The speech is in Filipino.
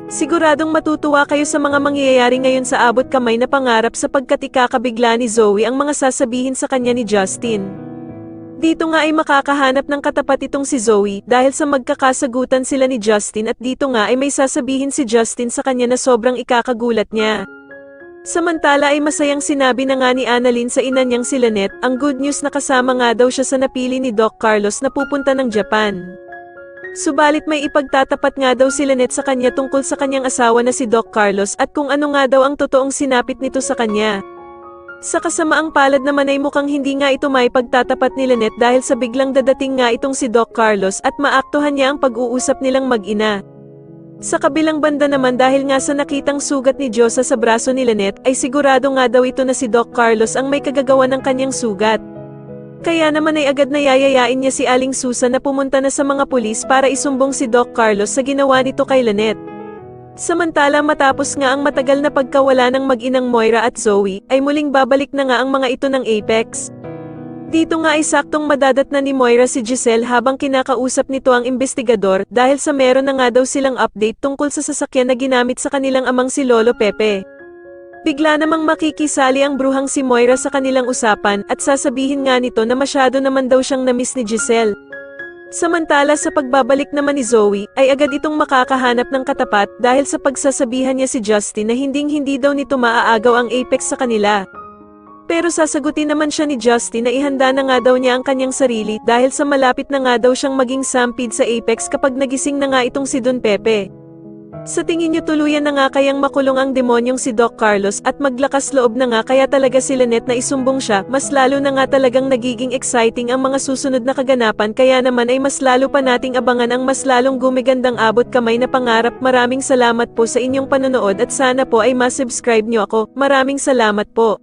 Siguradong matutuwa kayo sa mga mangyayari ngayon sa abot kamay na pangarap sapagkat ikakabigla ni Zoe ang mga sasabihin sa kanya ni Justin. Dito nga ay makakahanap ng katapat itong si Zoe dahil sa magkakasagutan sila ni Justin at dito nga ay may sasabihin si Justin sa kanya na sobrang ikakagulat niya. Samantala ay masayang sinabi na nga ni Annalyn sa ina niyang si Lynette ang good news na kasama nga daw siya sa napili ni Doc Carlos na pupunta ng Japan. Subalit may ipagtatapat nga daw si Lynette sa kanya tungkol sa kanyang asawa na si Doc Carlos at kung ano nga daw ang totoong sinapit nito sa kanya. Sa kasamaang palad naman ay mukhang hindi nga ito may pagtatapat ni Lynette dahil sa biglang dadating nga itong si Doc Carlos at maaktuhan niya ang pag-uusap nilang mag-ina. Sa kabilang banda naman dahil nga sa nakitang sugat ni Diyosa sa braso ni Lynette ay sigurado nga daw ito na si Doc Carlos ang may kagagawa ng kanyang sugat. Kaya naman ay agad na yayayain niya si Aling Susan na pumunta na sa mga pulis para isumbong si Doc Carlos sa ginawa nito kay Lynette. Samantala matapos nga ang matagal na pagkawala ng mag-inang Moira at Zoe, ay muling babalik na nga ang mga ito ng Apex. Dito nga ay saktong madadat na ni Moira si Giselle habang kinakausap nito ang investigador dahil sa meron na nga daw silang update tungkol sa sasakyan na ginamit sa kanilang amang si Lolo Pepe. Bigla namang makikisali ang bruhang si Moira sa kanilang usapan at sasabihin nga nito na masyado naman daw siyang na-miss ni Giselle. Samantala sa pagbabalik naman ni Zoe, ay agad itong makakahanap ng katapat dahil sa pagsasabihan niya si Justin na hinding-hindi daw nito maaagaw ang Apex sa kanila. Pero sasagutin naman siya ni Justin na ihanda na nga daw niya ang kanyang sarili dahil sa malapit na nga daw siyang maging sampid sa Apex kapag nagising na nga itong si Don Pepe. Sa tingin niyo tuluyan na nga kayang makulong ang demonyong si Doc Carlos at maglakas loob na nga kaya talaga si Lynette na isumbong siya, mas lalo na nga talagang nagiging exciting ang mga susunod na kaganapan kaya naman ay mas lalo pa nating abangan ang mas lalong gumigandang abot kamay na pangarap. Maraming salamat po sa inyong panonood at sana po ay ma-subscribe niyo ako. Maraming salamat po.